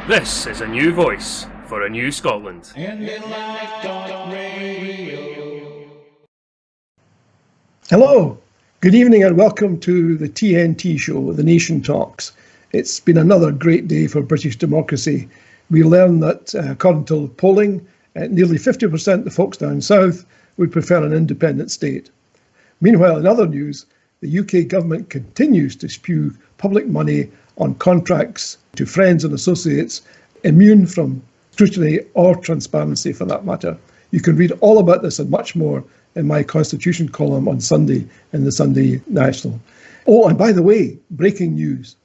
This is a new voice for a new Scotland. Hello, good evening and welcome to the TNT show, The Nation Talks. It's been another great day for British democracy. We learned that according to polling, nearly 50% of the folks down south would prefer an independent state. Meanwhile, in other news, the UK government continues to spew public money on contracts to friends and associates, immune from scrutiny or transparency for that matter. You can read all about this and much more in my Constitution column on Sunday in the Sunday National. Oh, and by the way, breaking news.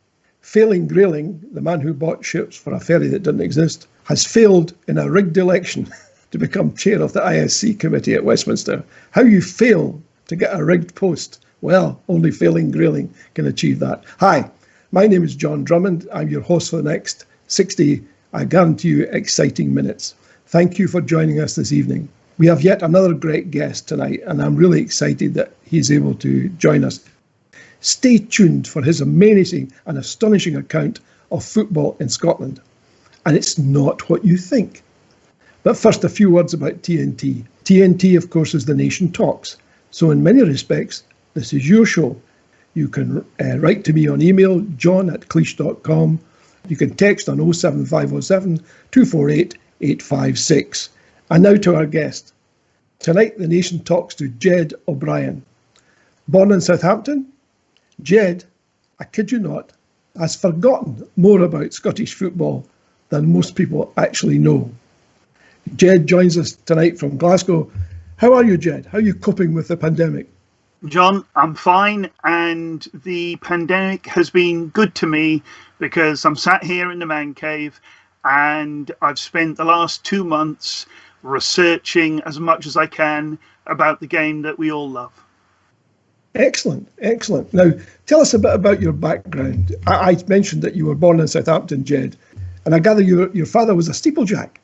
Failing Grayling, the man who bought ships for a ferry that didn't exist, has failed in a rigged election to become chair of the ISC committee at Westminster. How you fail to get a rigged post? Well, only Failing Grayling can achieve that. Hi, my name is JOhn Drummond. I'm your host for the next 60, I guarantee you, exciting minutes. Thank you for joining us this evening. We have yet another great guest tonight, and I'm really excited that he's able to join us. Stay tuned for his amazing and astonishing account of football in Scotland. And it's not what you think. But first, a few words about TNT. TNT, of course, is The Nation Talks. So in many respects, this is your show. You can write to me on email, john@cleash.com. You can text on 07507 248 856. And now to our guest. Tonight, The Nation talks to Ged O'Brien. Born in Southampton, Ged, I kid you not, has forgotten more about Scottish football than most people actually know. Ged joins us tonight from Glasgow. How are you, Ged? How are you coping with the pandemic? John, I'm fine, and the pandemic has been good to me because I'm sat here in the man cave and I've spent the last 2 months researching as much as I can about the game that we all love. Excellent, excellent. Now, tell us a bit about your background. I mentioned that you were born in Southampton, Ged, and I gather your father was a steeplejack.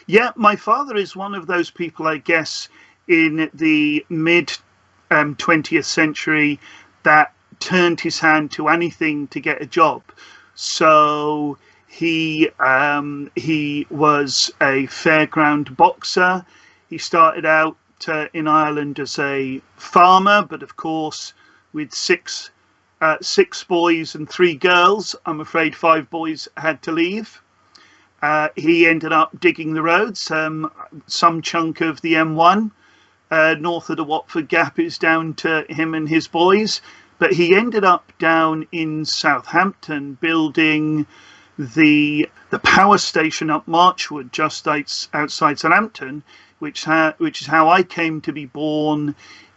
Yeah, my father is one of those people, I guess, in the mid 20th century that turned his hand to anything to get a job. So he was a fairground boxer. He started out in Ireland as a farmer, but of course with six boys and 3 girls, I'm afraid 5 boys had to leave. He ended up digging the roads. Some chunk of the M1 north of the Watford Gap is down to him and his boys, but he ended up down in Southampton building the power station up Marchwood, just outside Southampton, which is how I came to be born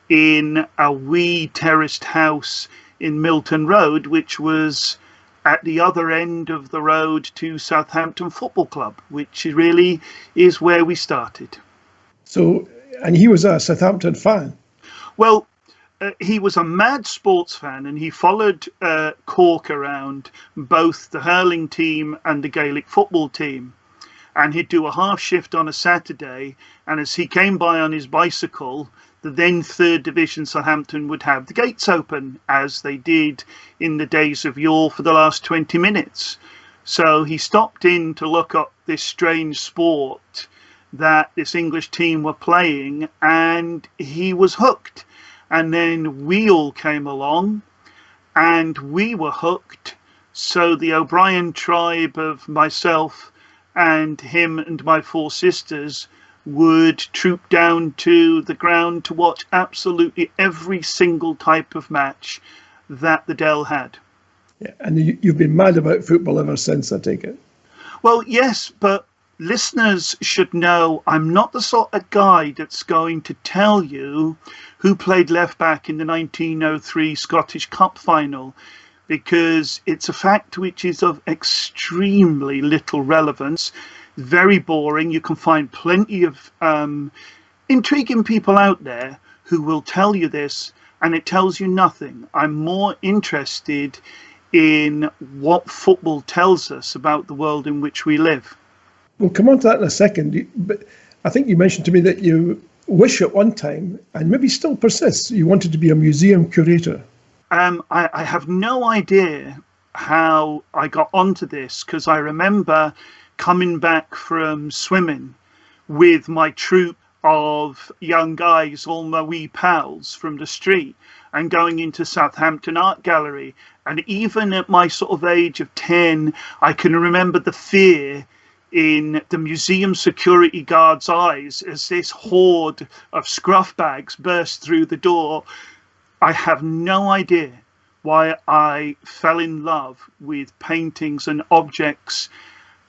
in a wee terraced house in Milton Road, which was at the other end of the road to Southampton Football Club, which really is where we started. So, and he was a Southampton fan? Well, he was a mad sports fan, and he followed Cork around, both the hurling team and the Gaelic football team. And he'd do a half shift on a Saturday, and as he came by on his bicycle, the then 3rd Division Southampton would have the gates open, as they did in the days of yore for the last 20 minutes. So he stopped in to look up this strange sport that this English team were playing, and he was hooked. And then we all came along and we were hooked. So the O'Brien tribe of myself and him and my 4 sisters would troop down to the ground to watch absolutely every single type of match that the Dell had. Yeah, and you've been mad about football ever since, I take it. Well, yes, but listeners should know I'm not the sort of guy that's going to tell you who played left back in the 1903 Scottish Cup final, because it's a fact which is of extremely little relevance, very boring. You can find plenty of intriguing people out there who will tell you this, and it tells you nothing. I'm more interested in what football tells us about the world in which we live. We'll come on to that in a second, but I think you mentioned to me that you wish at one time, and maybe still persists, you wanted to be a museum curator. I have no idea how I got onto this, because I remember coming back from swimming with my troop of young guys, all my wee pals from the street, and going into Southampton Art Gallery. And even at my sort of age of 10, I can remember the fear in the museum security guard's eyes as this horde of scruff bags burst through the door. I have no idea why I fell in love with paintings and objects,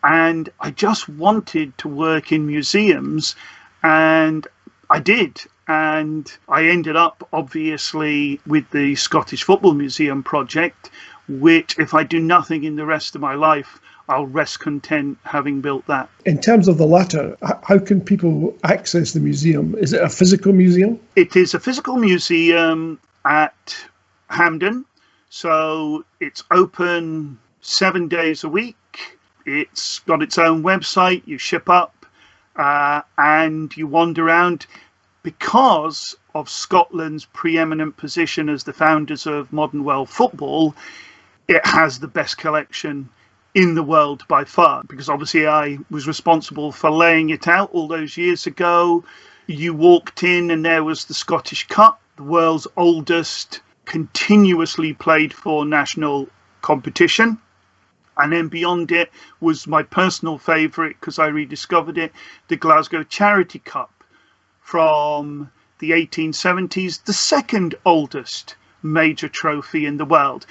and I just wanted to work in museums, and I did. And I ended up, obviously, with the Scottish Football Museum project, which, if I do nothing in the rest of my life, I'll rest content having built that. In terms of the latter, how can people access the museum? Is it a physical museum? It is a physical museum at Hampden. So it's open 7 days a week. It's got its own website. You ship up and you wander around. Because of Scotland's preeminent position as the founders of modern world football, it has the best collection in the world by far. Because obviously I was responsible for laying it out all those years ago. You walked in and there was the Scottish Cup, the world's oldest continuously played for national competition. And then beyond it was my personal favourite, because I rediscovered it, the Glasgow Charity Cup from the 1870s, the second oldest major trophy in the world.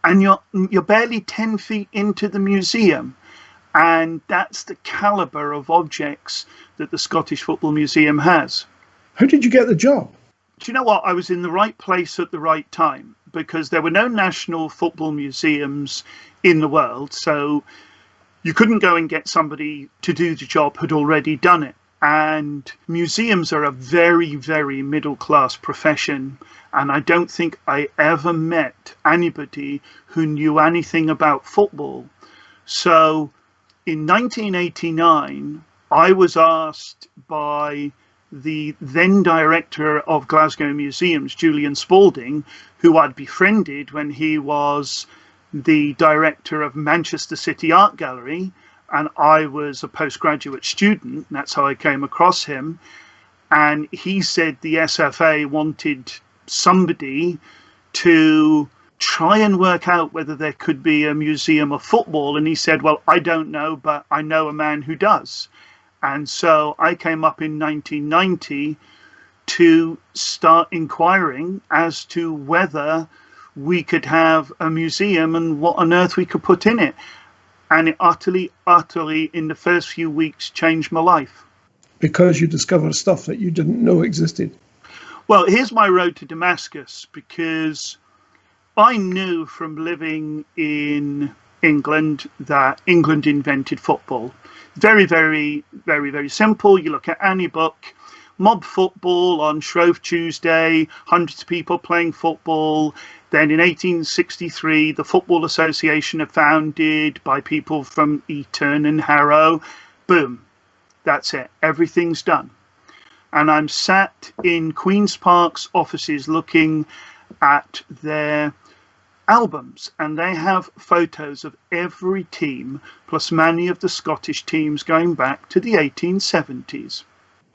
And you're barely 10 feet into the museum. And that's the calibre of objects that the Scottish Football Museum has. How did you get the job? Do you know what? I was in the right place at the right time, because there were no national football museums in the world. So you couldn't go and get somebody to do the job who'd already done it. And museums are a very, very middle-class profession. And I don't think I ever met anybody who knew anything about football. So in 1989, I was asked by the then director of Glasgow Museums, Julian Spalding, who I'd befriended when he was the director of Manchester City Art Gallery, and I was a postgraduate student. That's how I came across him. And he said the SFA wanted somebody to try and work out whether there could be a museum of football. And he said, well, I don't know, but I know a man who does. And so I came up in 1990 to start inquiring as to whether we could have a museum and what on earth we could put in it. And it utterly, in the first few weeks, changed my life. Because you discovered stuff that you didn't know existed. Well, here's my road to Damascus, because I knew from living in England that England invented football. Very, very, very, very simple. You look at any book, mob football on Shrove Tuesday, hundreds of people playing football. Then in 1863, the Football Association are founded by people from Eton and Harrow. Boom, that's it. Everything's done. And I'm sat in Queen's Park's offices looking at their albums, and they have photos of every team plus many of the Scottish teams going back to the 1870s.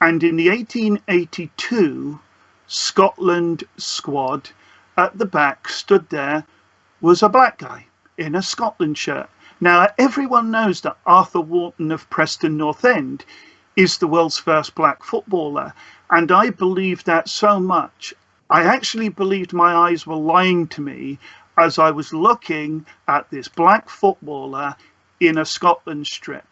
And in the 1882 Scotland squad, at the back stood there was a black guy in a Scotland shirt. Now everyone knows that Arthur Wharton of Preston North End is the world's first black footballer, and I believed that so much I actually believed my eyes were lying to me as I was looking at this black footballer in a Scotland strip.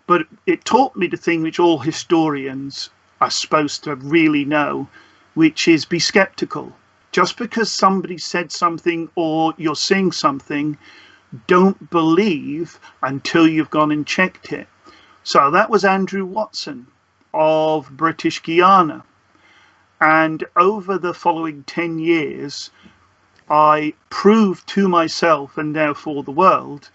But it taught me the thing which all historians are supposed to really know, which is be skeptical. Just because somebody said something or you're seeing something, don't believe until you've gone and checked it. So that was Andrew Watson of British Guiana. And over the following 10 years, I proved to myself and therefore the world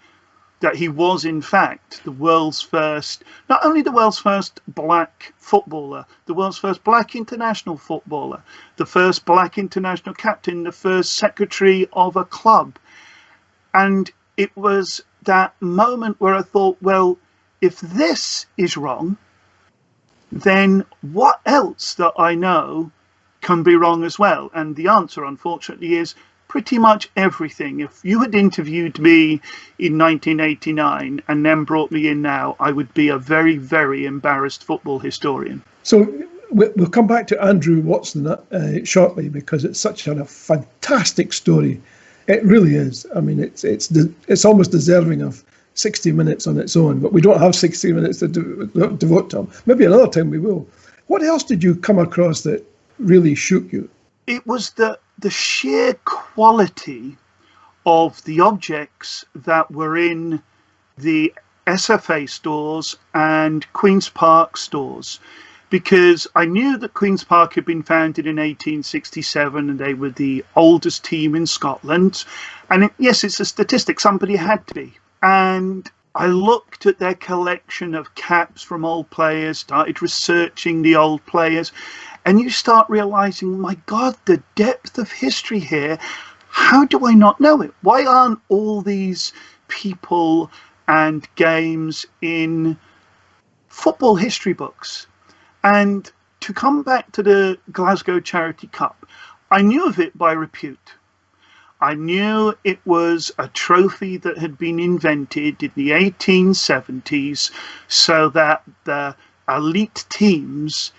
that he was in fact the world's first, not only the world's first black footballer, the world's first black international footballer, the first black international captain, the first secretary of a club. And it was that moment where I thought, well, if this is wrong, then what else that I know can be wrong as well? And the answer, unfortunately, is pretty much everything. If you had interviewed me in 1989 and then brought me in now, I would be a very, very embarrassed football historian. So we'll come back to Andrew Watson shortly, because it's such a fantastic story. It really is. I mean, it's almost deserving of 60 minutes on its own, but we don't have 60 minutes to devote to them. Maybe another time we will. What else did you come across that really shook you? It was the sheer quality of the objects that were in the SFA stores and Queen's Park stores, because I knew that Queen's Park had been founded in 1867 and they were the oldest team in Scotland. And yes, it's a statistic, somebody had to be. And I looked at their collection of caps from old players, started researching the old players, and you start realizing, my God, the depth of history here. How do I not know it? Why aren't all these people and games in football history books? And to come back to the Glasgow Charity Cup, I knew of it by repute. I knew it was a trophy that had been invented in the 1870s so that the elite teams,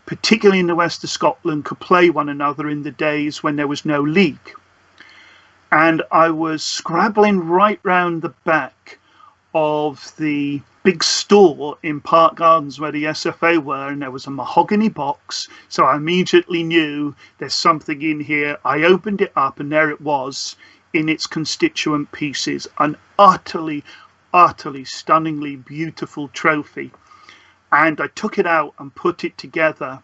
particularly in the west of Scotland, could play one another in the days when there was no league. And I was scrabbling right round the back of the big store in Park Gardens where the SFA were, and there was a mahogany box. So I immediately knew there's something in here. I opened it up, and there it was in its constituent pieces, an utterly, utterly stunningly beautiful trophy. And I took it out and put it together.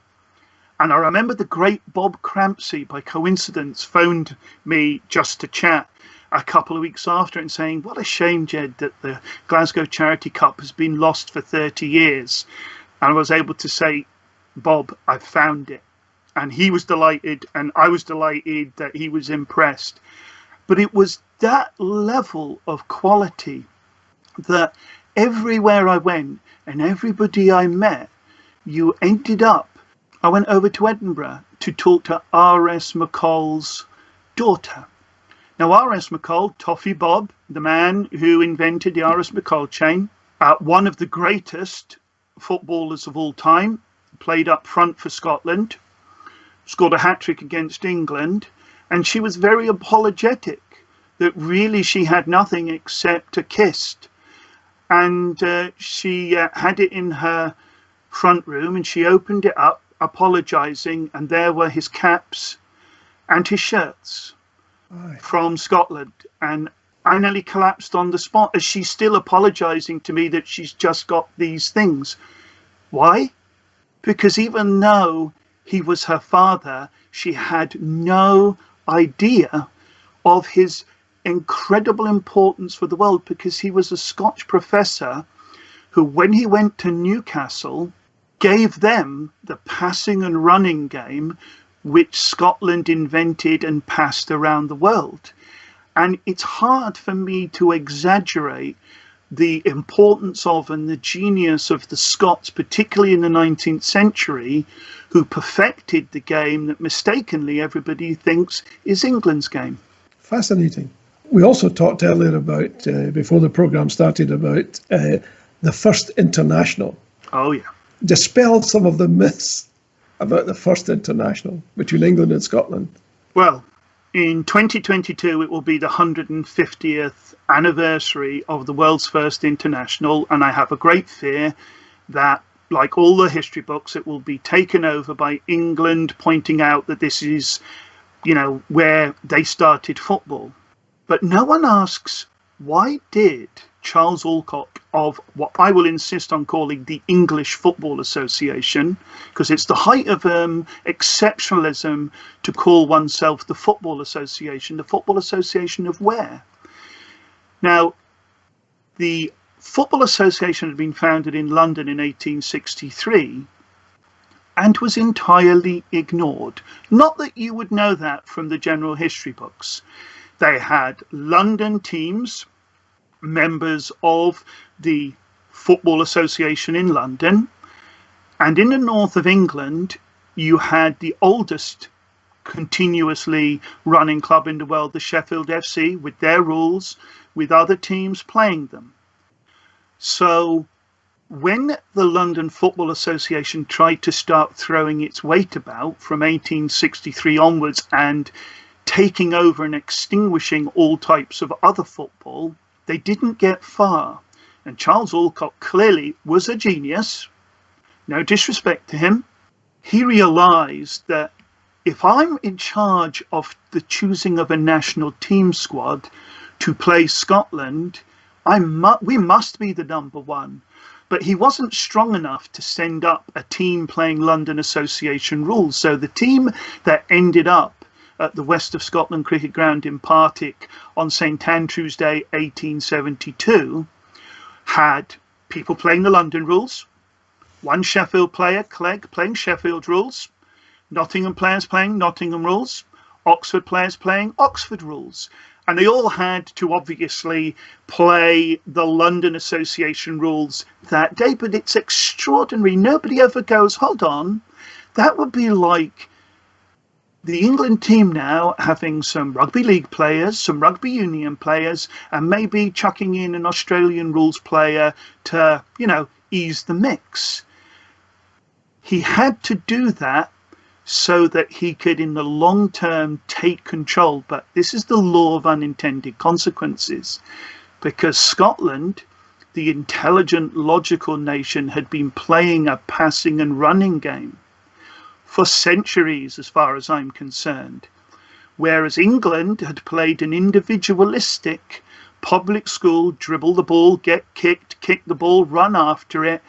And I remember the great Bob Crampsey, by coincidence, phoned me just to chat a couple of weeks after and saying, what a shame, Ged, that the Glasgow Charity Cup has been lost for 30 years. And I was able to say, Bob, I found it. And he was delighted, and I was delighted that he was impressed. But it was that level of quality that everywhere I went and everybody I met, you ended up, I went over to Edinburgh to talk to R.S. McCall's daughter. Now, R.S. McCall, Toffee Bob, the man who invented the R.S. McCall chain, one of the greatest footballers of all time, played up front for Scotland, scored a hat-trick against England, and she was very apologetic that really she had nothing except a kist. And she had it in her front room, and she opened it up, apologising, and there were his caps and his shirts from Scotland. And I nearly collapsed on the spot as she's still apologising to me that she's just got these things. Why? Because even though he was her father, she had no idea of his incredible importance for the world, because he was a Scotch professor who, when he went to Newcastle, gave them the passing and running game which Scotland invented and passed around the world. And it's hard for me to exaggerate the importance of and the genius of the Scots, particularly in the 19th century, who perfected the game that mistakenly everybody thinks is England's game. Fascinating. We also talked earlier about, before the programme started, about the first international. Oh, yeah. Dispel some of the myths about the first international between England and Scotland. Well, in 2022, it will be the 150th anniversary of the world's first international, and I have a great fear that, like all the history books, it will be taken over by England, pointing out that this is, where they started football. But no one asks, why did Charles Alcock of what I will insist on calling the English Football Association, because it's the height of exceptionalism to call oneself the Football Association of where? Now, the Football Association had been founded in London in 1863 and was entirely ignored. Not that you would know that from the general history books. They had London teams, members of the Football Association in London, and in the north of England, you had the oldest continuously running club in the world, the Sheffield FC, with their rules, with other teams playing them. So when the London Football Association tried to start throwing its weight about from 1863 onwards and taking over and extinguishing all types of other football, they didn't get far. And Charles Alcott clearly was a genius, no disrespect to him. He realised that if I'm in charge of the choosing of a national team squad to play Scotland, we must be the number one. But he wasn't strong enough to send up a team playing London Association rules. So the team that ended up at the West of Scotland Cricket Ground in Partick on St Andrew's Day 1872 had people playing the London rules, one Sheffield player, Clegg, playing Sheffield rules, Nottingham players playing Nottingham rules, Oxford players playing Oxford rules. And they all had to obviously play the London Association rules that day. But it's extraordinary. Nobody ever goes, hold on, that would be like the England team now having some rugby league players, some rugby union players, and maybe chucking in an Australian rules player to, ease the mix. He had to do that so that he could, in the long term, take control. But this is the law of unintended consequences, because Scotland, the intelligent, logical nation, had been playing a passing and running game for centuries, as far as I'm concerned, whereas England had played an individualistic public school, dribble the ball, get kicked, kick the ball, run after it.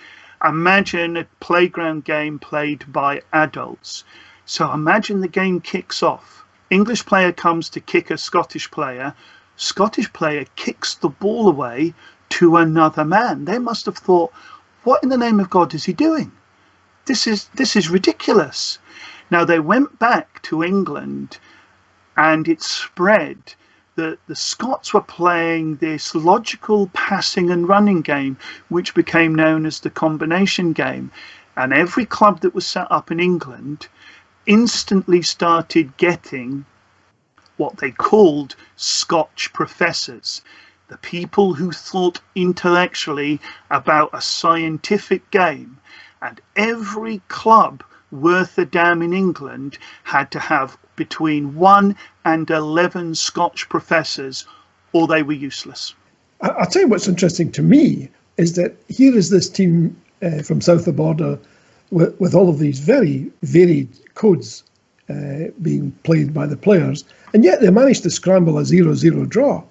Imagine a playground game played by adults. So imagine the game kicks off. English player comes to kick a Scottish player kicks the ball away to another man. They must have thought, what in the name of God is he doing? This is ridiculous. Now they went back to England and it spread that the Scots were playing this logical passing and running game, which became known as the combination game. And every club that was set up in England instantly started getting what they called Scotch professors, the people who thought intellectually about a scientific game. And every club worth a damn in England had to have between 1 and 11 Scotch professors, or they were useless. I'll tell you what's interesting to me is that here is this team from south of the border with all of these very varied codes being played by the players, and yet they managed to scramble a 0-0 draw.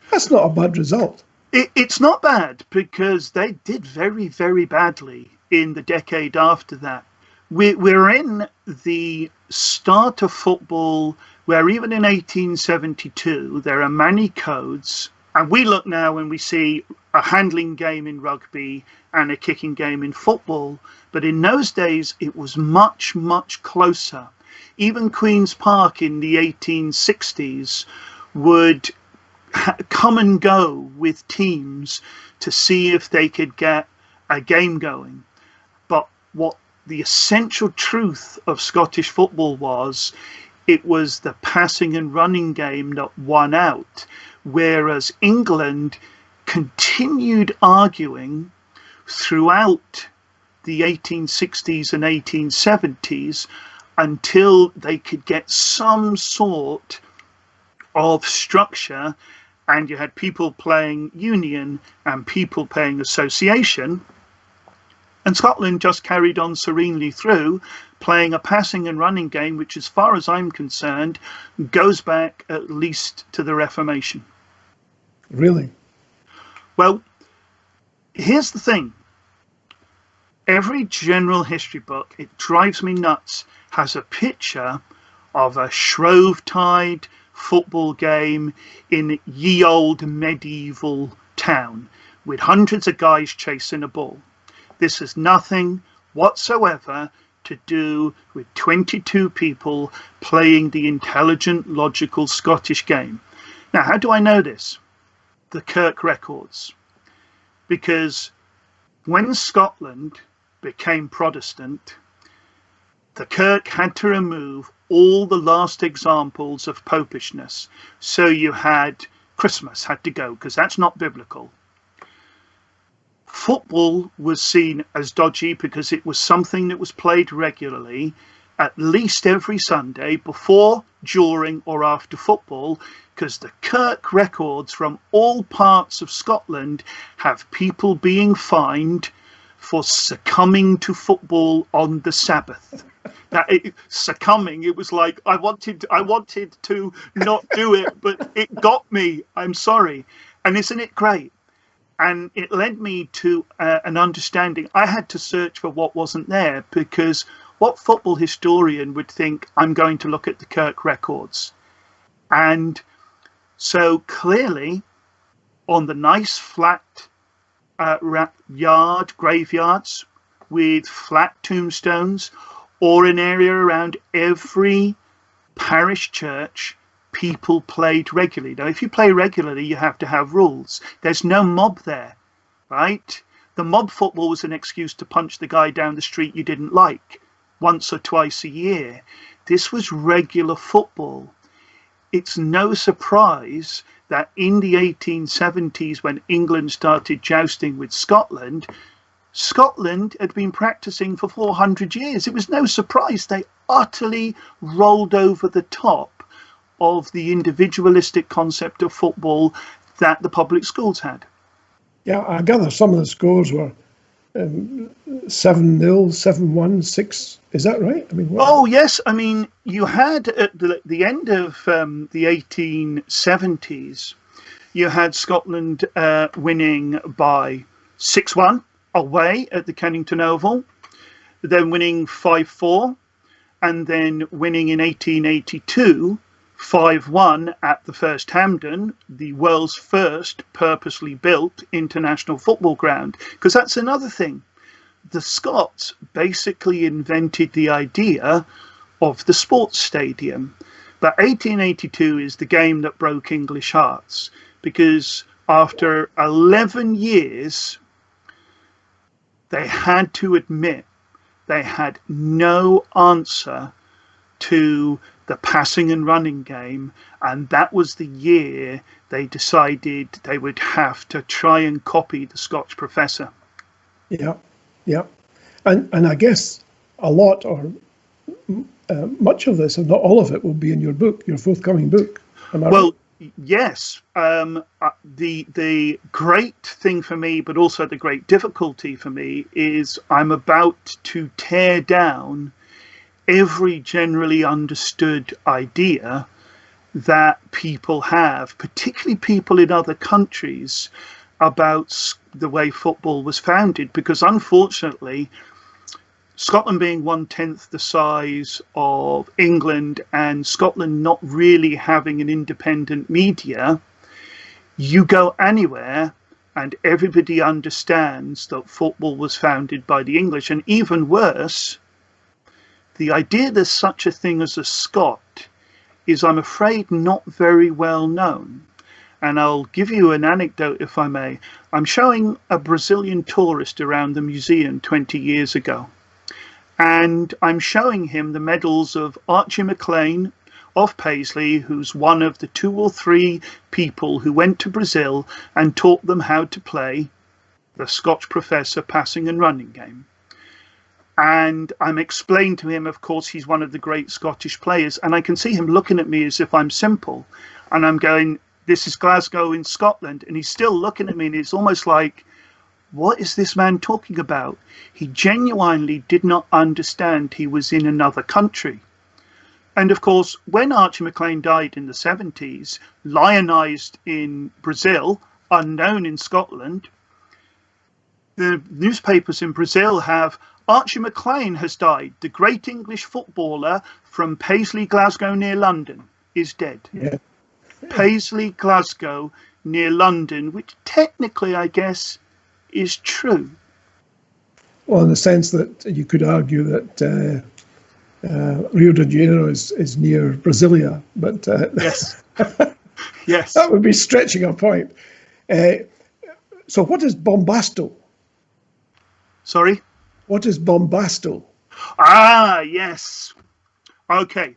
That's not a bad result. It's not bad, because they did very, very badly in the decade after that. We're in the start of football where even in 1872 there are many codes, and we look now and we see a handling game in rugby and a kicking game in football, but in those days it was much, much closer. Even Queen's Park in the 1860s would come and go with teams to see if they could get a game going. But what the essential truth of Scottish football was, it was the passing and running game that won out, whereas England continued arguing throughout the 1860s and 1870s until they could get some sort of structure, and you had people playing union and people playing association. And Scotland just carried on serenely through, playing a passing and running game, which, as far as I'm concerned, goes back at least to the Reformation. Really? Well, here's the thing. Every general history book, it drives me nuts, has a picture of a Shrovetide football game in ye old medieval town with hundreds of guys chasing a ball. This has nothing whatsoever to do with 22 people playing the intelligent, logical Scottish game. Now, how do I know this? The Kirk records. Because when Scotland became Protestant, the Kirk had to remove all the last examples of popishness. So you had Christmas had to go, because that's not biblical. Football was seen as dodgy because it was something that was played regularly, at least every Sunday, before, during or after football, because the Kirk records from all parts of Scotland have people being fined for succumbing to football on the Sabbath. Succumbing, it was like I wanted to not do it, but it got me. I'm sorry. And isn't it great? And it led me to an understanding. I had to search for what wasn't there, because what football historian would think, I'm going to look at the Kirk records? And so clearly, on the nice flat graveyards with flat tombstones, or an area around every parish church, people played regularly. Now, if you play regularly, you have to have rules. There's no mob there, right? The mob football was an excuse to punch the guy down the street you didn't like once or twice a year. This was regular football. It's no surprise that in the 1870s, when England started jousting with Scotland, Scotland had been practicing for 400 years. It was no surprise they utterly rolled over the top of the individualistic concept of football that the public schools had. Yeah, I gather some of the scores were 7-0, 7-1, 6. Is that right? I mean, what? Oh, yes. I mean, you had at the end of the 1870s, you had Scotland winning by 6-1 away at the Kennington Oval, then winning 5-4, and then winning in 1882 5-1 at the First Hampden, the world's first purposely built international football ground. Because that's another thing. The Scots basically invented the idea of the sports stadium. But 1882 is the game that broke English hearts, because after 11 years, they had to admit they had no answer to the passing and running game, and that was the year they decided they would have to try and copy the Scotch professor. Yeah, and I guess a lot or much of this, and not all of it, will be in your book, your forthcoming book. Well, yes. The great thing for me, but also the great difficulty for me, is I'm about to tear down every generally understood idea that people have, particularly people in other countries, about the way football was founded. Because unfortunately, Scotland being 1/10 the size of England, and Scotland not really having an independent media, you go anywhere and everybody understands that football was founded by the English. And even worse, the idea there's such a thing as a Scot is, I'm afraid, not very well known. And I'll give you an anecdote, if I may. I'm showing a Brazilian tourist around the museum 20 years ago. And I'm showing him the medals of Archie MacLean of Paisley, who's one of the 2 or 3 people who went to Brazil and taught them how to play the Scotch professor passing and running game. And I'm explaining to him, of course, he's one of the great Scottish players. And I can see him looking at me as if I'm simple. And I'm going, this is Glasgow in Scotland. And he's still looking at me, and it's almost like, what is this man talking about? He genuinely did not understand he was in another country. And of course, when Archie MacLean died in the 70s, lionized in Brazil, unknown in Scotland, the newspapers in Brazil have, Archie MacLean has died. The great English footballer from Paisley, Glasgow, near London, is dead. Yeah. Paisley, Glasgow, near London, which technically, I guess, is true. Well, in the sense that you could argue that Rio de Janeiro is near Brasilia, but yes. Yes. That would be stretching a point. So what is bombasto? Sorry? What is bombasto? Ah, yes. Okay.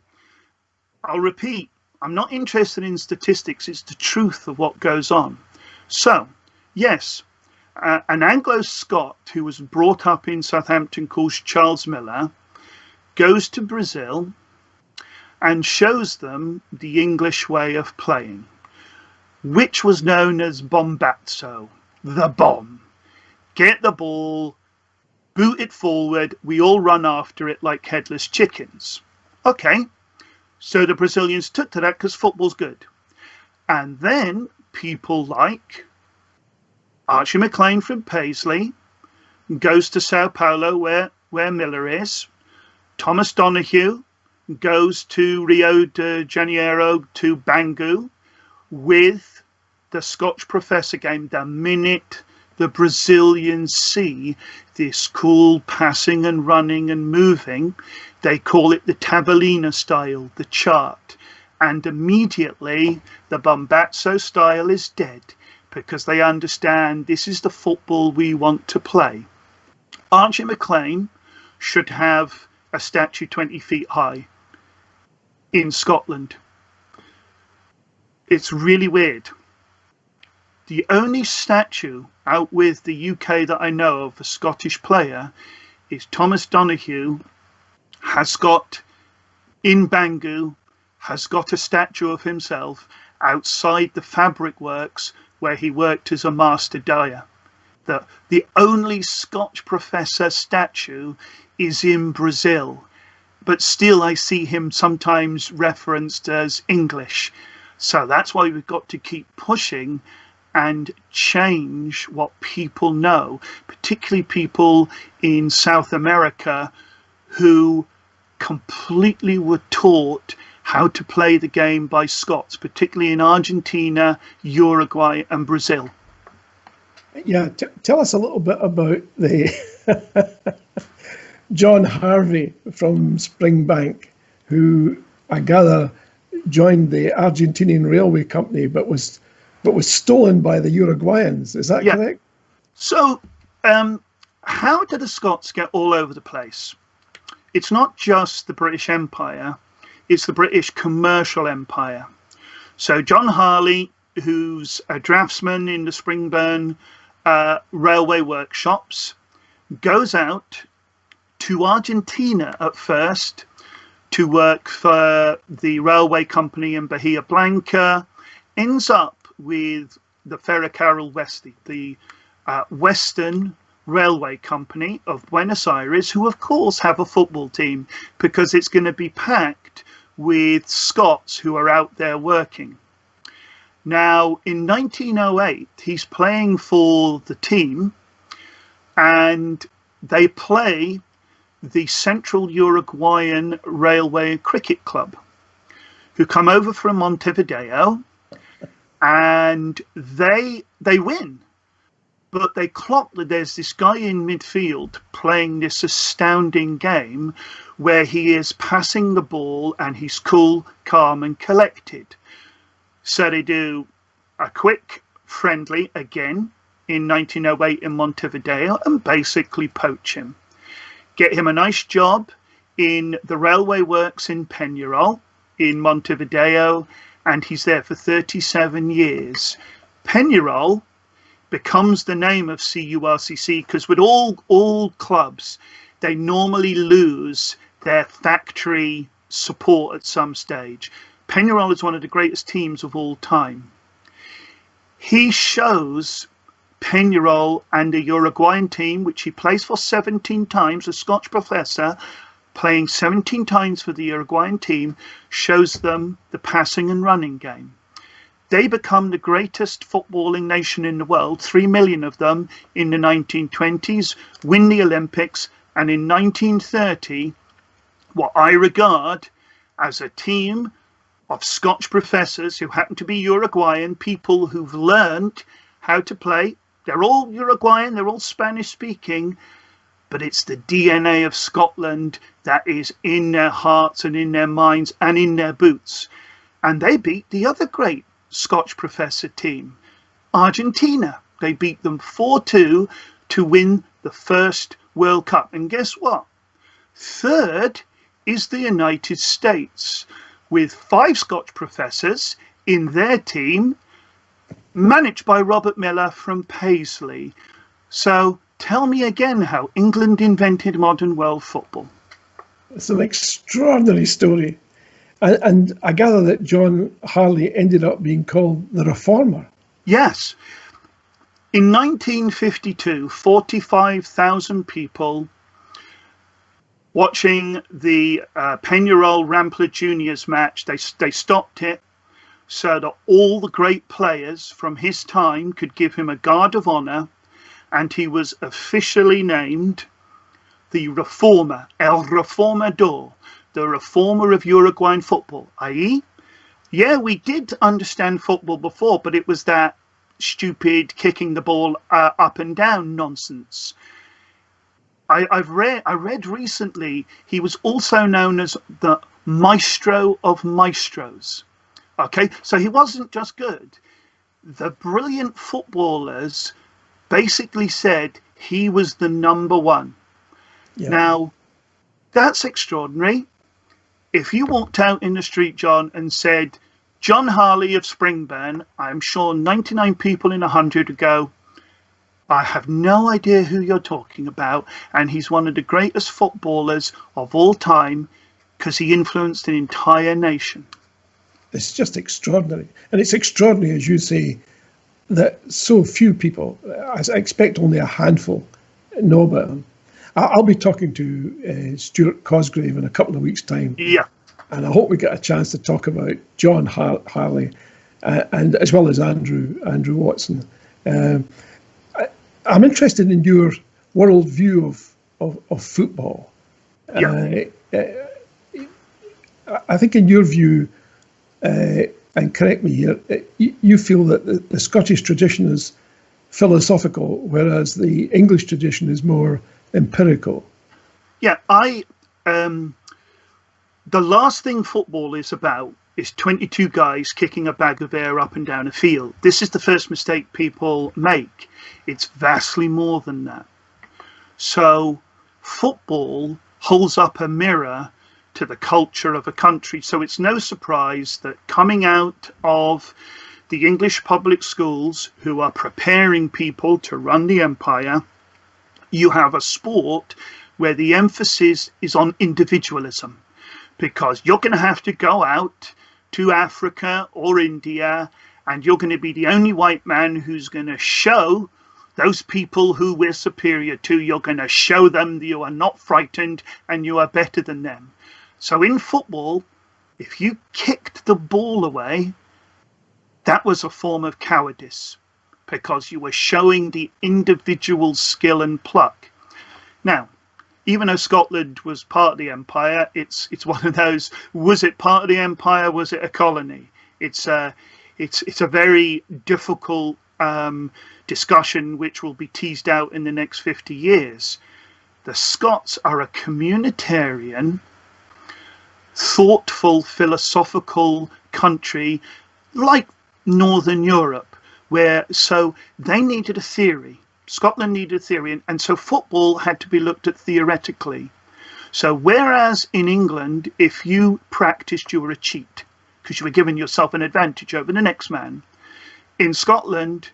I'll repeat. I'm not interested in statistics. It's the truth of what goes on. So, yes, an Anglo-Scot who was brought up in Southampton called Charles Miller goes to Brazil and shows them the English way of playing, which was known as bombazo, the bomb. Get the ball, boot it forward, we all run after it like headless chickens. Okay, so the Brazilians took to that because football's good. And then people like Archie McLean from Paisley goes to Sao Paulo where Miller is. Thomas Donahue goes to Rio de Janeiro to Bangu with the Scotch Professor game. The minute the Brazilians see this cool passing and running and moving, they call it the Tabalina style, the chart. And immediately the Bombazo style is dead because they understand this is the football we want to play. Archie McLean should have a statue 20 feet high in Scotland. It's really weird. The only statue out with the UK that I know of, a Scottish player, is Thomas Donahue has got, in Bangu, has got a statue of himself outside the fabric works where he worked as a master dyer. The only Scotch Professor statue is in Brazil, but still I see him sometimes referenced as English. So that's why we've got to keep pushing and change what people know, particularly people in South America who completely were taught how to play the game by Scots, particularly in Argentina, Uruguay and Brazil. Yeah, tell us a little bit about the John Harvey from Springbank, who I gather joined the Argentinian Railway Company, but was stolen by the Uruguayans. Is that correct? So, how did the Scots get all over the place? It's not just the British Empire, it's the British commercial empire. So John Harley, who's a draftsman in the Springburn railway workshops, goes out to Argentina at first to work for the railway company in Bahia Blanca, ends up with the Ferrocarril Westi, the Western Railway Company of Buenos Aires, who of course have a football team because it's going to be packed with Scots who are out there working. Now, in 1908, he's playing for the team and they play the Central Uruguayan Railway Cricket Club, who come over from Montevideo, and they win. But they clock that there's this guy in midfield playing this astounding game where he is passing the ball and he's cool, calm and collected. So they do a quick friendly again in 1908 in Montevideo and basically poach him. Get him a nice job in the railway works in Peñarol in Montevideo, and he's there for 37 years. Peñarol becomes the name of CURCC because with all clubs, they normally lose their factory support at some stage. Peñarol is one of the greatest teams of all time. He shows Peñarol and a Uruguayan team, which he plays for 17 times, a Scotch professor, playing 17 times for the Uruguayan team, shows them the passing and running game. They become the greatest footballing nation in the world, 3 million of them in the 1920s, win the Olympics, and in 1930, what I regard as a team of Scotch professors who happen to be Uruguayan, people who've learned how to play. They're all Uruguayan, they're all Spanish speaking, but it's the DNA of Scotland that is in their hearts and in their minds and in their boots. And they beat the other great Scotch professor team. Argentina, they beat them 4-2 to win the first World Cup. And guess what? Third is the United States, with 5 Scotch professors in their team, managed by Robert Miller from Paisley. So tell me again how England invented modern world football. It's an extraordinary story. And I gather that John Harley ended up being called the Reformer. Yes. In 1952, 45,000 people watching the Peñarol Rampla Juniors match, they stopped it so that all the great players from his time could give him a guard of honor, and he was officially named the Reformer, El Reformador, the reformer of Uruguayan football, i.e., yeah, we did understand football before, but it was that stupid kicking the ball up and down nonsense. I read recently he was also known as the maestro of maestros. Okay, so he wasn't just good. The brilliant footballers basically said he was the number one. Yeah. Now, that's extraordinary. If you walked out in the street, John, and said, John Harley of Springburn, I'm sure 99 people in 100 would go, I have no idea who you're talking about, and he's one of the greatest footballers of all time because he influenced an entire nation. It's just extraordinary. And it's extraordinary, as you say, that so few people, I expect only a handful, know about him. I'll be talking to Stuart Cosgrave in a couple of weeks' time. Yeah. And I hope we get a chance to talk about John Harley and as well as Andrew Watson. I'm interested in your world view of football. Yeah. I think in your view, and correct me here, you feel that the Scottish tradition is philosophical, whereas the English tradition is more empirical. Yeah, the last thing football is about is 22 guys kicking a bag of air up and down a field. This is the first mistake people make. It's vastly more than that. So football holds up a mirror to the culture of a country. So it's no surprise that coming out of the English public schools, who are preparing people to run the empire, you have a sport where the emphasis is on individualism, because you're going to have to go out to Africa or India, and you're going to be the only white man who's going to show those people who we're superior to, you're going to show them that you are not frightened and you are better than them. So in football, if you kicked the ball away, that was a form of cowardice, because you were showing the individual skill and pluck. Now, even though Scotland was part of the empire, it's one of those, was it part of the empire, was it a colony? It's a very difficult discussion which will be teased out in the next 50 years. The Scots are a communitarian, thoughtful, philosophical country like Northern Europe, so they needed a theory. Scotland needed a theory, and so football had to be looked at theoretically. So whereas in England, if you practiced, you were a cheat because you were giving yourself an advantage over the next man. In Scotland,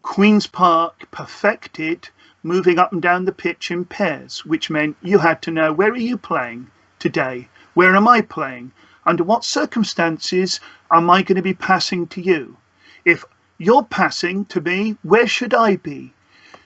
Queen's Park perfected moving up and down the pitch in pairs, which meant you had to know, where are you playing today? Where am I playing? Under what circumstances am I going to be passing to you? If you're passing to me, where should I be?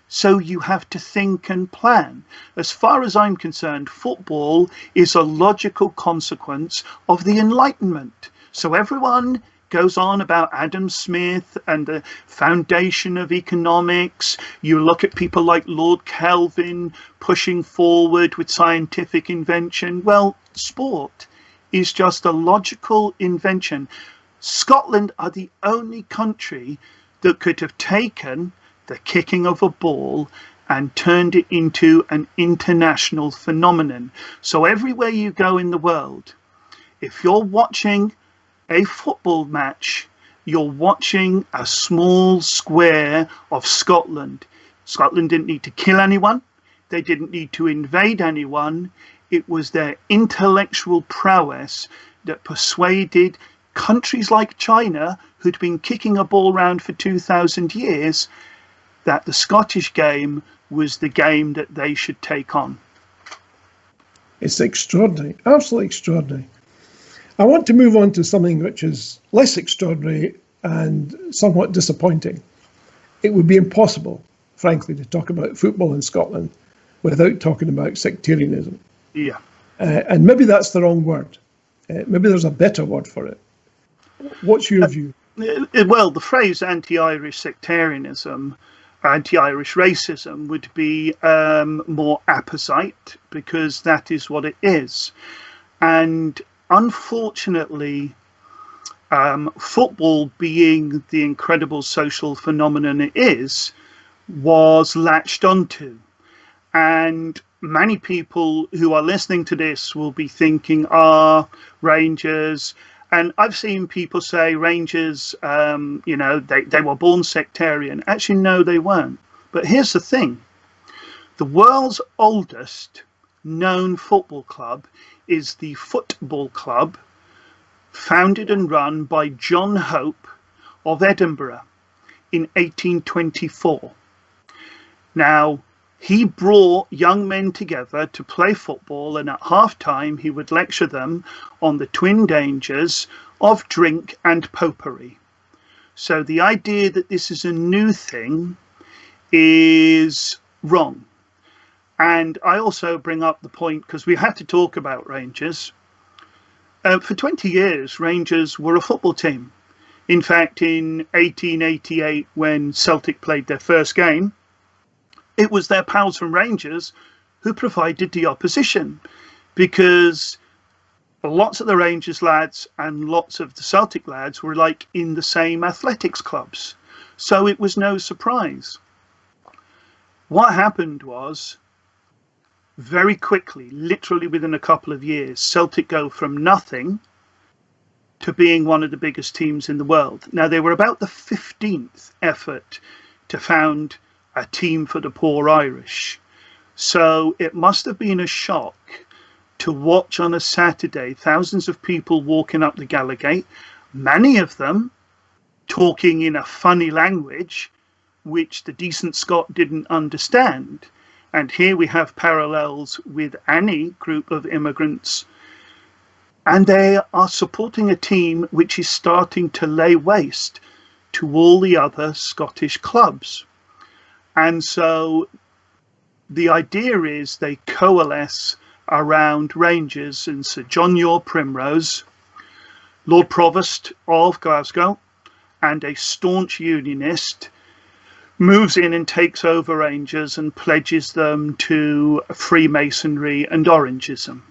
So you have to think and plan. As far as I'm concerned, football is a logical consequence of the Enlightenment. So everyone goes on about Adam Smith and the foundation of economics. You look at people like Lord Kelvin pushing forward with scientific invention. Well, sport is just a logical invention. Scotland are the only country that could have taken the kicking of a ball and turned it into an international phenomenon. So everywhere you go in the world, if you're watching a football match you're watching a small square of Scotland. Scotland didn't need to kill anyone. They didn't need to invade anyone. It was their intellectual prowess that persuaded countries like China, who'd been kicking a ball round for 2,000 years, that the Scottish game was the game that they should take on. It's extraordinary, absolutely extraordinary. I want to move on to something which is less extraordinary and somewhat disappointing. It would be impossible, frankly, to talk about football in Scotland without talking about sectarianism. Yeah. And maybe that's the wrong word. Maybe there's a better word for it. What's your view? Well, the phrase anti-Irish sectarianism, anti-Irish racism would be more apposite, because that is what it is. And unfortunately, football, being the incredible social phenomenon it is, was latched onto. And many people who are listening to this will be thinking, Rangers. And I've seen people say Rangers, they were born sectarian. Actually, no, they weren't. But here's the thing. The world's oldest known football club is the Football Club, founded and run by John Hope of Edinburgh in 1824. Now, he brought young men together to play football, and at half-time he would lecture them on the twin dangers of drink and popery. So the idea that this is a new thing is wrong. And I also bring up the point, because we had to talk about Rangers. For 20 years, Rangers were a football team. In fact, in 1888, when Celtic played their first game, it was their pals from Rangers who provided the opposition, because lots of the Rangers lads and lots of the Celtic lads were like in the same athletics clubs. So it was no surprise. What happened was, very quickly, literally within a couple of years, Celtic go from nothing to being one of the biggest teams in the world. Now, they were about the 15th effort to found a team for the poor Irish. So it must have been a shock to watch on a Saturday thousands of people walking up the Gallowgate, many of them talking in a funny language which the decent Scot didn't understand. And here we have parallels with any group of immigrants. And they are supporting a team which is starting to lay waste to all the other Scottish clubs. And so the idea is they coalesce around Rangers and Sir John Ure Primrose, Lord Provost of Glasgow, and a staunch unionist, moves in and takes over Rangers and pledges them to Freemasonry and Orangism.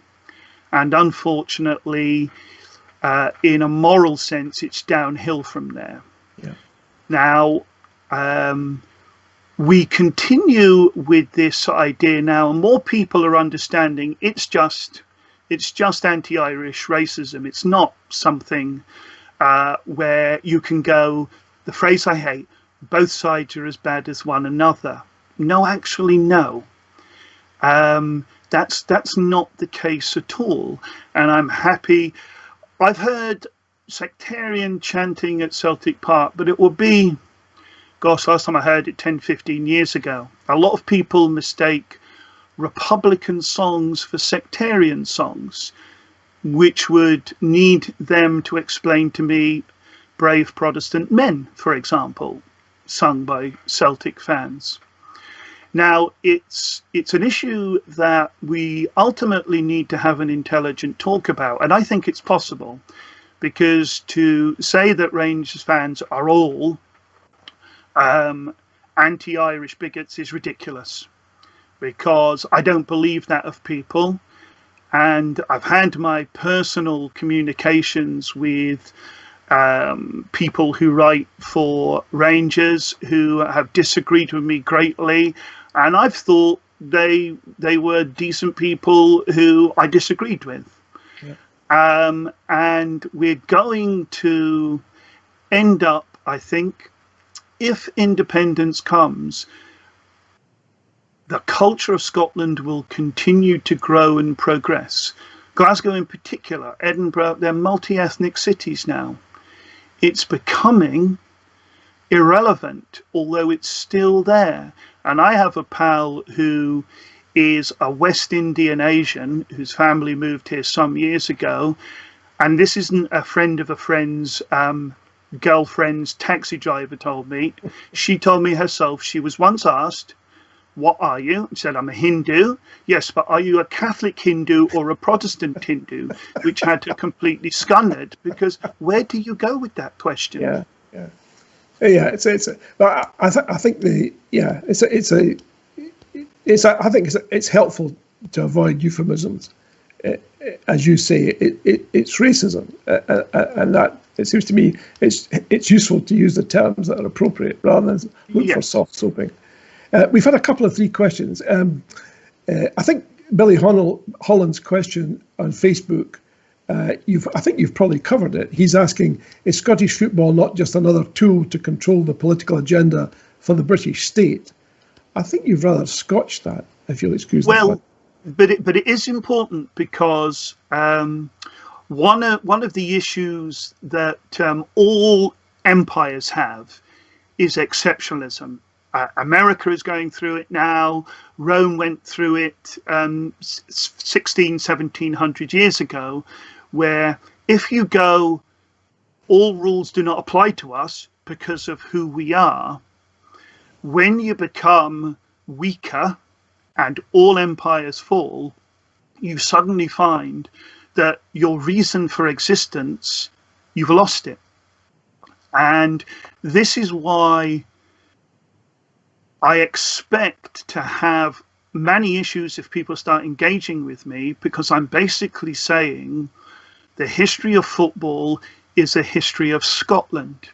And unfortunately, in a moral sense, it's downhill from there. Yeah. Now, we continue with this idea now, and more people are understanding it's just anti-Irish racism. It's not something where you can go, the phrase I hate, both sides are as bad as one another. No, actually, no. That's not the case at all. And I'm happy. I've heard sectarian chanting at Celtic Park, but it will be, gosh, last time I heard it 10, 15 years ago. A lot of people mistake Republican songs for sectarian songs, which would need them to explain to me Brave Protestant Men, for example, sung by Celtic fans. Now, it's an issue that we ultimately need to have an intelligent talk about, and I think it's possible, because to say that Rangers fans are all anti-Irish bigots is ridiculous, because I don't believe that of people. And I've had my personal communications with people who write for Rangers who have disagreed with me greatly, and I've thought they were decent people who I disagreed with. Yeah. And we're going to end up, I think, if independence comes, the culture of Scotland will continue to grow and progress. Glasgow in particular, Edinburgh, they're multi-ethnic cities now. It's becoming irrelevant, although it's still there. And I have a pal who is a West Indian Asian whose family moved here some years ago. And this isn't a friend of a friend's girlfriend's taxi driver told me. She told me herself, she was once asked, "What are you?" She said, "I'm a Hindu." "Yes, but are you a Catholic Hindu or a Protestant Hindu?" Which had her completely scunnered, because where do you go with that question? Yeah. I think it's helpful to avoid euphemisms. As you say, it's racism, and that it seems to me it's useful to use the terms that are appropriate rather than look for soft soaping. We've had a couple of 3 questions. I think Billy Holland's question on Facebook, I think you've probably covered it. He's asking, is Scottish football not just another tool to control the political agenda for the British state? I think you've rather scotched that, if you'll excuse me. Well, but it is important, because one of the issues that all empires have is exceptionalism. America is going through it now. Rome went through it 1700 years ago, where if you go, all rules do not apply to us because of who we are, when you become weaker and all empires fall, you suddenly find that your reason for existence, you've lost it. And this is why I expect to have many issues if people start engaging with me, because I'm basically saying the history of football is a history of Scotland.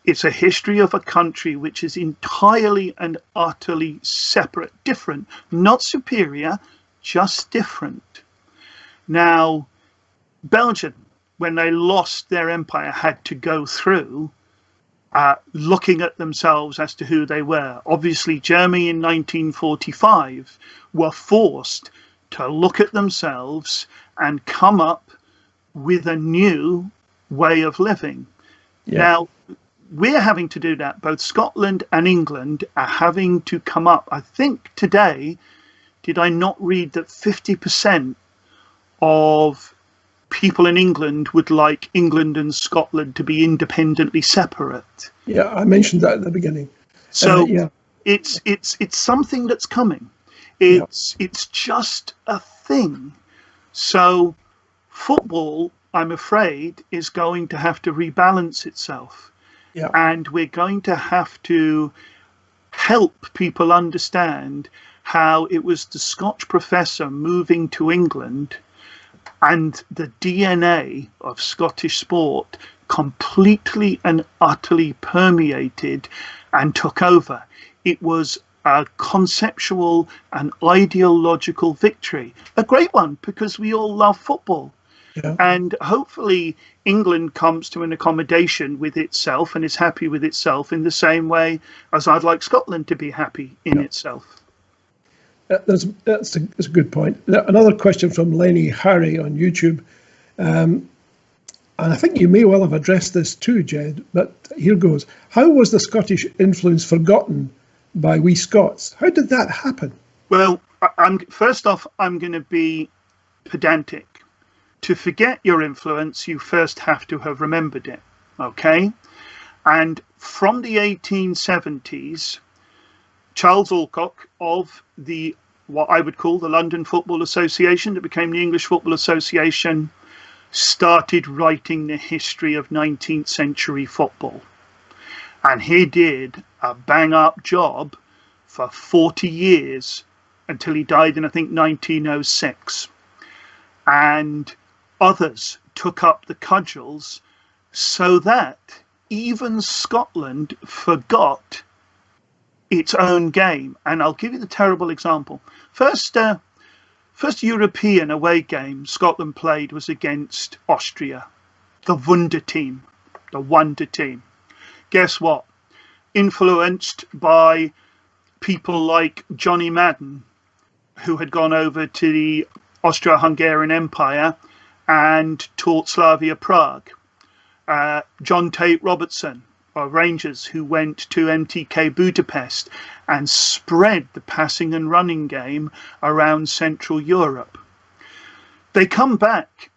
It's a history of a country which is entirely and utterly separate, different, not superior, just different. Now, Belgium, when they lost their empire, had to go through looking at themselves as to who they were. Obviously, Germany in 1945 were forced to look at themselves and come up with a new way of living. Yeah. Now, we're having to do that. Both Scotland and England are having to come up. I think today, did I not read that 50% of people in England would like England and Scotland to be independently separate? Yeah, I mentioned that at the beginning. So it's something that's coming. It's just a thing. So football, I'm afraid, is going to have to rebalance itself. Yeah. And we're going to have to help people understand how it was the Scotch professor moving to England and the DNA of Scottish sport completely and utterly permeated and took over. It was a conceptual and ideological victory, a great one, because we all love football. Yeah. And hopefully England comes to an accommodation with itself and is happy with itself in the same way as I'd like Scotland to be happy in itself. That's a good point. Another question from Lenny Harry on YouTube. And I think you may well have addressed this too, Ged, but here goes. How was the Scottish influence forgotten by we Scots? How did that happen? Well, first off, I'm going to be pedantic. To forget your influence, you first have to have remembered it, okay? And from the 1870s, Charles Alcock of what I would call the London Football Association, that became the English Football Association, started writing the history of 19th century football. And he did a bang-up job for 40 years until he died in, I think, 1906. And others took up the cudgels so that even Scotland forgot its own game. And I'll give you the terrible example. First European away game Scotland played was against Austria, the Wunder team. the wonder team. Guess what? Influenced by people like Johnny Madden, who had gone over to the Austro-Hungarian Empire and taught Slavia Prague. John Tate Robertson of Rangers, who went to MTK Budapest and spread the passing and running game around Central Europe. They come back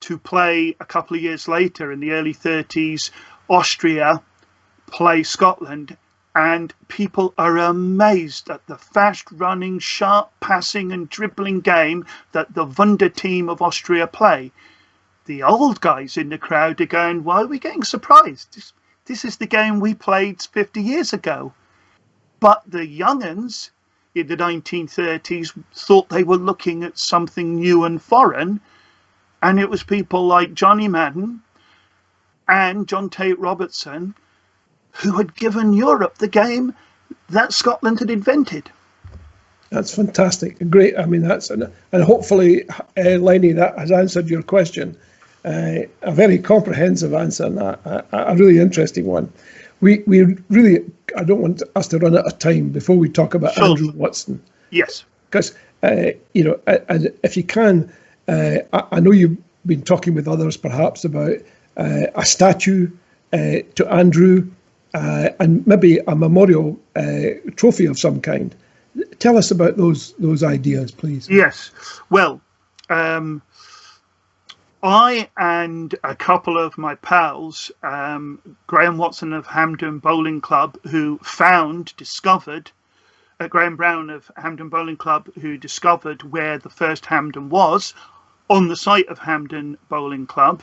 to play a couple of years later in the early 30s. Austria play Scotland, and people are amazed at the fast-running, sharp passing and dribbling game that the Wunder team of Austria play. The old guys in the crowd are going, why are we getting surprised? This is the game we played 50 years ago. But the young'uns in the 1930s thought they were looking at something new and foreign, and it was people like Johnny Madden and John Tate Robertson who had given Europe the game that Scotland had invented. That's fantastic. Great. I mean, and hopefully, Lenny, that has answered your question. A very comprehensive answer, and a really interesting one. We really, I don't want us to run out of time before we talk about Sure. Andrew Watson. Yes. Because, and if you can, I know you've been talking with others perhaps about a statue to Andrew and maybe a memorial trophy of some kind. Tell us about those ideas, please. Yes. Well, I and a couple of my pals, Graham Watson of Hampden Bowling Club, discovered Graham Brown of Hampden Bowling Club, who discovered where the first Hampden was on the site of Hampden Bowling Club.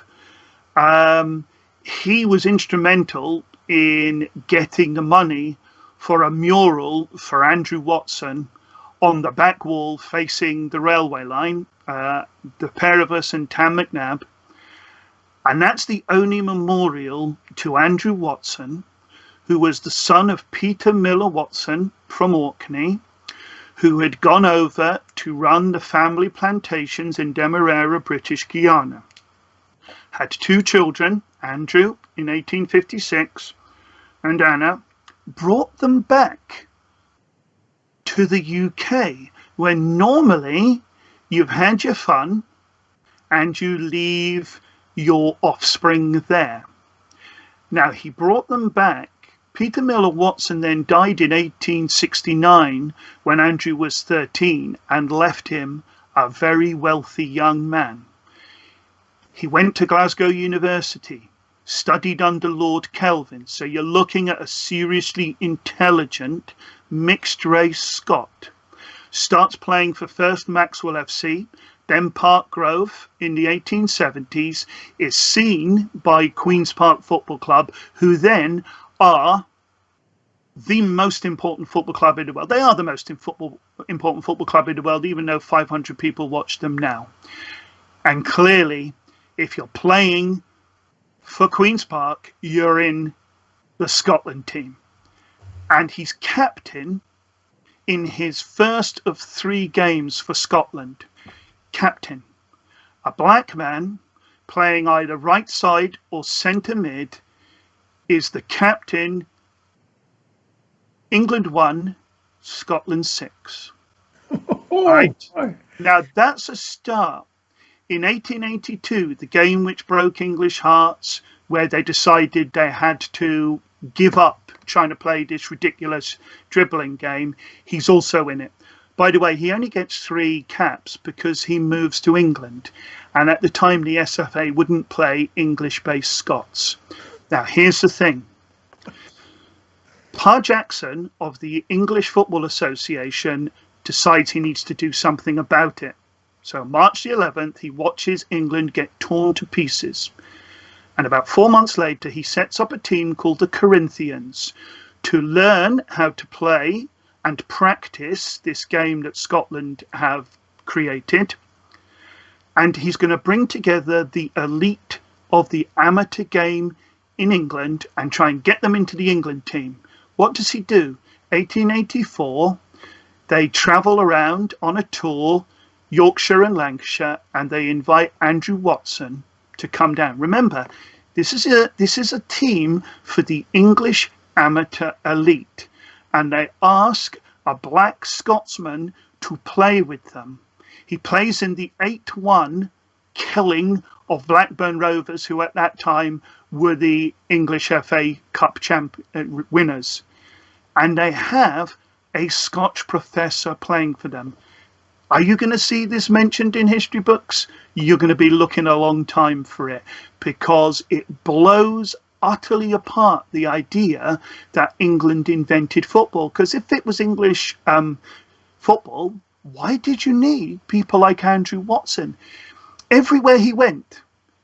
He was instrumental in getting the money for a mural for Andrew Watson on the back wall facing the railway line, the pair of us and Tam McNabb. And that's the only memorial to Andrew Watson, who was the son of Peter Miller Watson from Orkney, who had gone over to run the family plantations in Demerara, British Guiana. Had two children, Andrew in 1856 and Anna, brought them back to the UK, where normally you've had your fun and you leave your offspring there. Now, he brought them back. Peter Miller Watson then died in 1869 when Andrew was 13 and left him a very wealthy young man. He went to Glasgow University, studied under Lord Kelvin. So you're looking at a seriously intelligent mixed-race Scot. Starts playing for first Maxwell FC, then Park Grove in the 1870s, is seen by Queen's Park Football Club, who then are the most important football club in the world. They are the most important football club in the world, even though 500 people watch them now. And clearly, if you're playing for Queen's Park, you're in the Scotland team. And he's captain in his first of 3 games for Scotland. Captain. A black man playing either right side or centre mid is the captain. England 1, Scotland 6. Right. Now that's a start. In 1882, the game which broke English hearts, where they decided they had to give up trying to play this ridiculous dribbling game, he's also in it. By the way, he only gets 3 caps because he moves to England. And at the time, the SFA wouldn't play English-based Scots. Now, here's the thing. Pa Jackson of the English Football Association decides he needs to do something about it. So March the 11th, he watches England get torn to pieces. And about 4 months later, he sets up a team called the Corinthians to learn how to play and practice this game that Scotland have created. And he's going to bring together the elite of the amateur game in England and try and get them into the England team. What does he do? 1884, they travel around on a tour, Yorkshire and Lancashire, and they invite Andrew Watson to come down. Remember, This is a team for the English amateur elite, and they ask a black Scotsman to play with them. He plays in the 8-1 killing of Blackburn Rovers, who at that time were the English FA Cup winners. And they have a Scotch professor playing for them. Are you going to see this mentioned in history books? You're going to be looking a long time for it, because it blows utterly apart the idea that England invented football. Because if it was English football, why did you need people like Andrew Watson? Everywhere he went,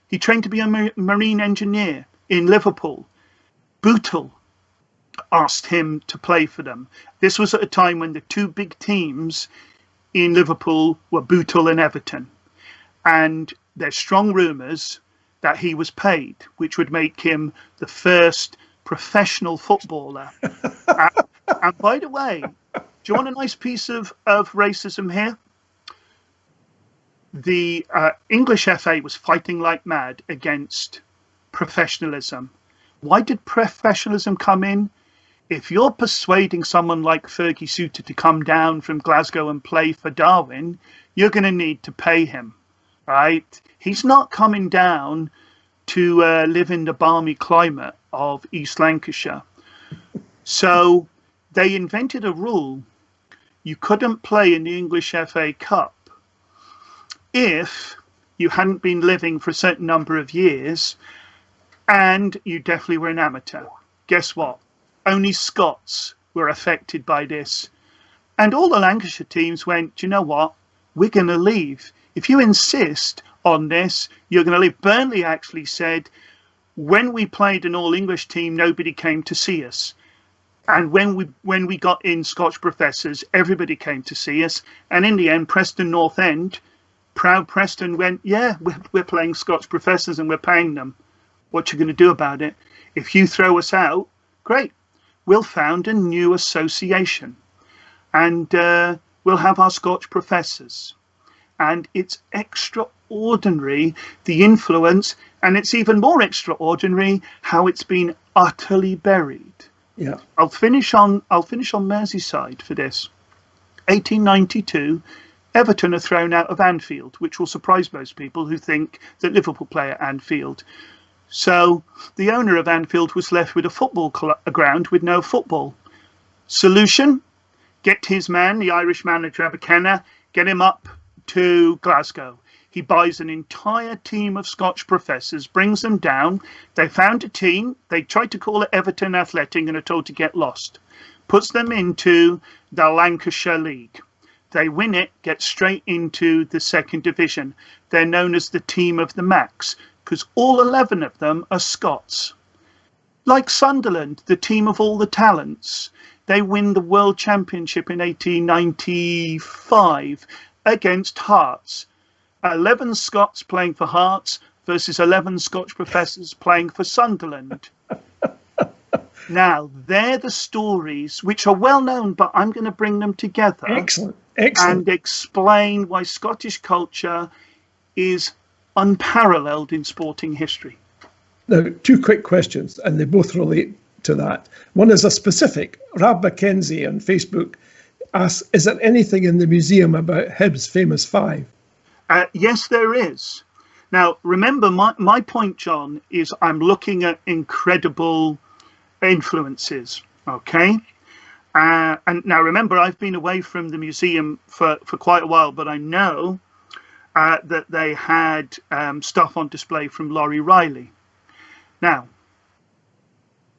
he trained to be a marine engineer in Liverpool. Bootle asked him to play for them. This was at a time when the two big teams in Liverpool were Bootle and Everton. And there's strong rumours that he was paid, which would make him the first professional footballer. And by the way, do you want a nice piece of racism here? The English FA was fighting like mad against professionalism. Why did professionalism come in? If you're persuading someone like Fergie Souter to come down from Glasgow and play for Darwin, you're going to need to pay him, right? He's not coming down to live in the balmy climate of East Lancashire. So they invented a rule. You couldn't play in the English FA Cup if you hadn't been living for a certain number of years and you definitely were an amateur. Guess what? Only Scots were affected by this. And all the Lancashire teams went, do you know what? We're going to leave. If you insist on this, you're going to leave. Burnley actually said, when we played an all-English team, nobody came to see us. And when we got in Scotch professors, everybody came to see us. And in the end, Preston North End, proud Preston, went, yeah, we're playing Scotch professors and we're paying them. What you going to do about it? If you throw us out, great. We'll found a new association and we'll have our Scotch professors. And it's extraordinary, the influence, and it's even more extraordinary how it's been utterly buried. Yeah. I'll finish on Merseyside for this. 1892, Everton are thrown out of Anfield, which will surprise most people who think that Liverpool play at Anfield. So the owner of Anfield was left with a football ground with no football. Solution? Get his man, the Irish manager Aberkenna, get him up to Glasgow. He buys an entire team of Scotch professors, brings them down. They found a team. They tried to call it Everton Athletic and are told to get lost. Puts them into the Lancashire League. They win it, get straight into the second division. They're known as the team of the Macs, because all 11 of them are Scots. Like Sunderland, the team of all the talents, they win the World Championship in 1895 against Hearts. 11 Scots playing for Hearts versus 11 Scotch professors playing for Sunderland. Now, they're the stories which are well known, but I'm going to bring them together. Excellent. And explain why Scottish culture is unparalleled in sporting history. Now, two quick questions, and they both relate to that. One is a specific. Rab Mackenzie on Facebook asks, is there anything in the museum about Hibs' famous five? Yes, there is. Now, remember, my point, John, is I'm looking at incredible influences, okay? And now, remember, I've been away from the museum for quite a while, but I know that they had stuff on display from Laurie Riley. Now,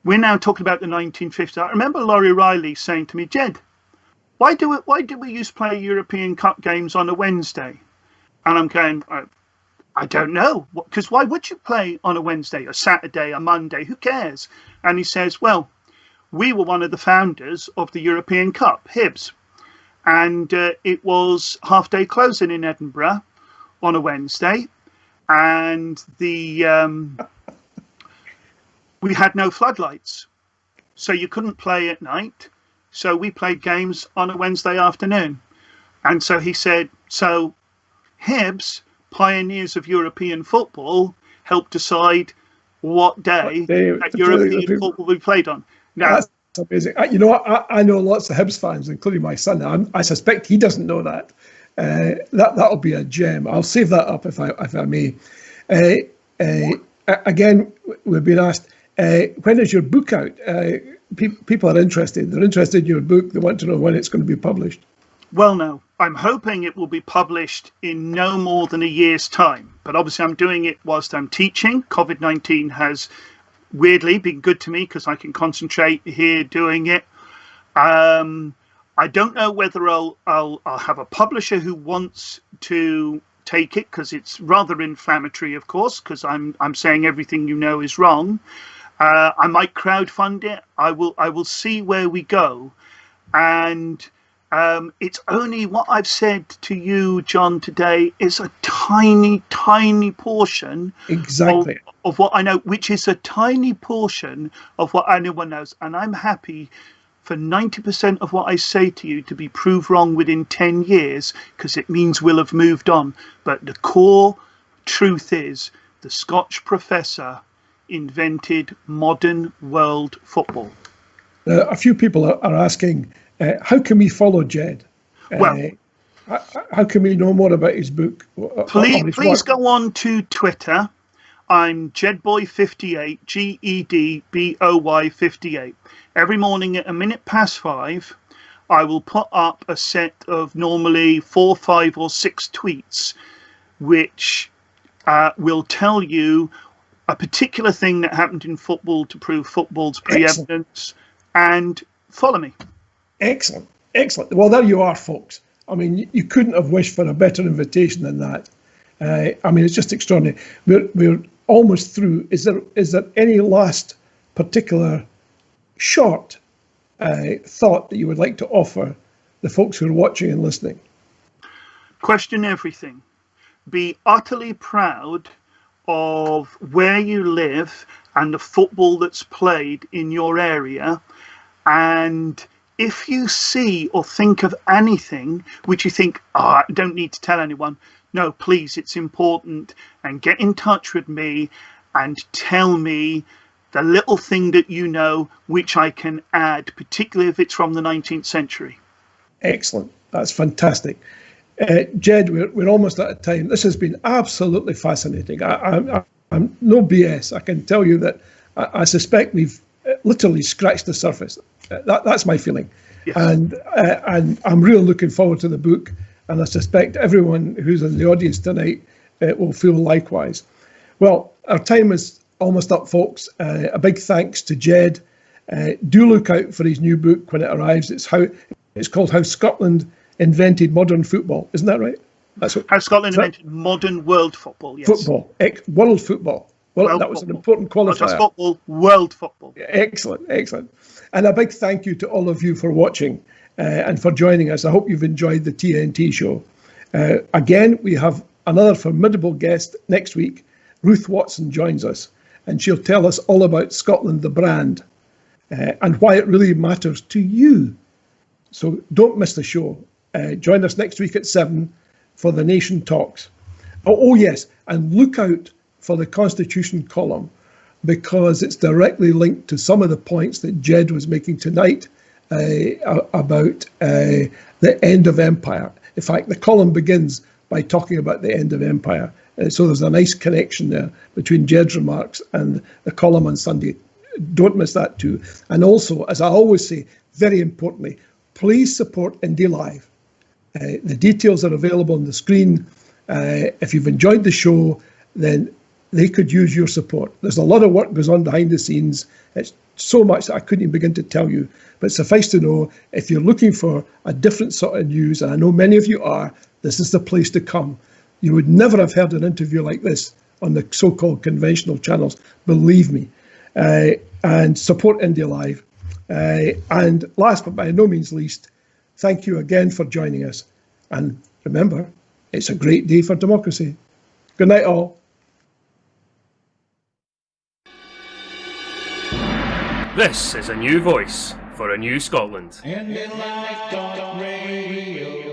we're now talking about the 1950s. I remember Laurie Riley saying to me, Jed, why do we used to play European Cup games on a Wednesday? And I'm going, I don't know, because why would you play on a Wednesday, a Saturday, a Monday? Who cares? And he says, well, we were one of the founders of the European Cup, Hibs. And it was half-day closing in Edinburgh on a Wednesday. And we had no floodlights. So you couldn't play at night. So we played games on a Wednesday afternoon. And so he said, so Hibs, pioneers of European football, helped decide what day that European football will be played on. Now, that's amazing. You know, I know lots of Hibs fans, including my son. I suspect he doesn't know that. That'll be a gem. I'll save that up if I may. Again, we've been asked, when is your book out? People are interested. They're interested in your book. They want to know when it's going to be published. Well, no, I'm hoping it will be published in no more than a year's time. But obviously, I'm doing it whilst I'm teaching. COVID-19 has weirdly been good to me because I can concentrate here doing it. I don't know whether I'll have a publisher who wants to take it, because it's rather inflammatory, of course, because I'm saying everything you know is wrong. I might crowdfund it. I will see where we go, and it's only what I've said to you, John, today is a tiny portion exactly of what I know, which is a tiny portion of what anyone knows, and I'm happy for 90% of what I say to you to be proved wrong within 10 years, because it means we'll have moved on. But the core truth is the Scotch professor invented modern world football. A few people are asking, how can we follow Ged? Well, how can we know more about his book? Please go on to Twitter. I'm Jedboy58, Gedboy 58. Every morning at 5:05, I will put up a set of normally 4, 5 or 6 tweets, which will tell you a particular thing that happened in football to prove football's preeminence. And follow me. Excellent. Well, there you are, folks. I mean, you couldn't have wished for a better invitation than that. I mean, it's just extraordinary. We're almost through. Is there any last particular short thought that you would like to offer the folks who are watching and listening? Question everything. Be utterly proud of where you live and the football that's played in your area. And if you see or think of anything which you think, I don't need to tell anyone, no, please, it's important, and get in touch with me and tell me the little thing that you know which I can add, particularly if it's from the 19th century. Excellent. That's fantastic. Ged, we're almost out of time. This has been absolutely fascinating. I'm no BS. I can tell you that I suspect we've literally scratched the surface. That's my feeling. Yes. And I'm really looking forward to the book, and I suspect everyone who's in the audience tonight will feel likewise. Well, our time is almost up, folks. A big thanks to Ged. Do look out for his new book when it arrives. It's called How Scotland Invented Modern Football. Isn't that right? That's what, How Scotland invented modern world football. Yes. Football. World football. Well, that was an important qualifier. Not just football, world football. Yeah, excellent. And a big thank you to all of you for watching and for joining us. I hope you've enjoyed the TNT show. Again, we have another formidable guest next week. Ruth Watson joins us, and she'll tell us all about Scotland, the brand, and why it really matters to you. So don't miss the show. Join us next week at 7 for the Nation Talks. Oh yes, and look out for the Constitution column, because it's directly linked to some of the points that Ged was making tonight about the end of empire. In fact, the column begins by talking about the end of empire. So there's a nice connection there between Ged's remarks and the column on Sunday. Don't miss that too. And also, as I always say, very importantly, please support Indie Live. The details are available on the screen. If you've enjoyed the show, then they could use your support. There's a lot of work goes on behind the scenes. It's so much that I couldn't even begin to tell you. But suffice to know, if you're looking for a different sort of news, and I know many of you are, this is the place to come. You would never have heard an interview like this on the so-called conventional channels, believe me. And support Indie Live. And last but by no means least, thank you again for joining us. And remember, it's a great day for democracy. Good night, all. This is a new voice for a new Scotland. And in life, radio.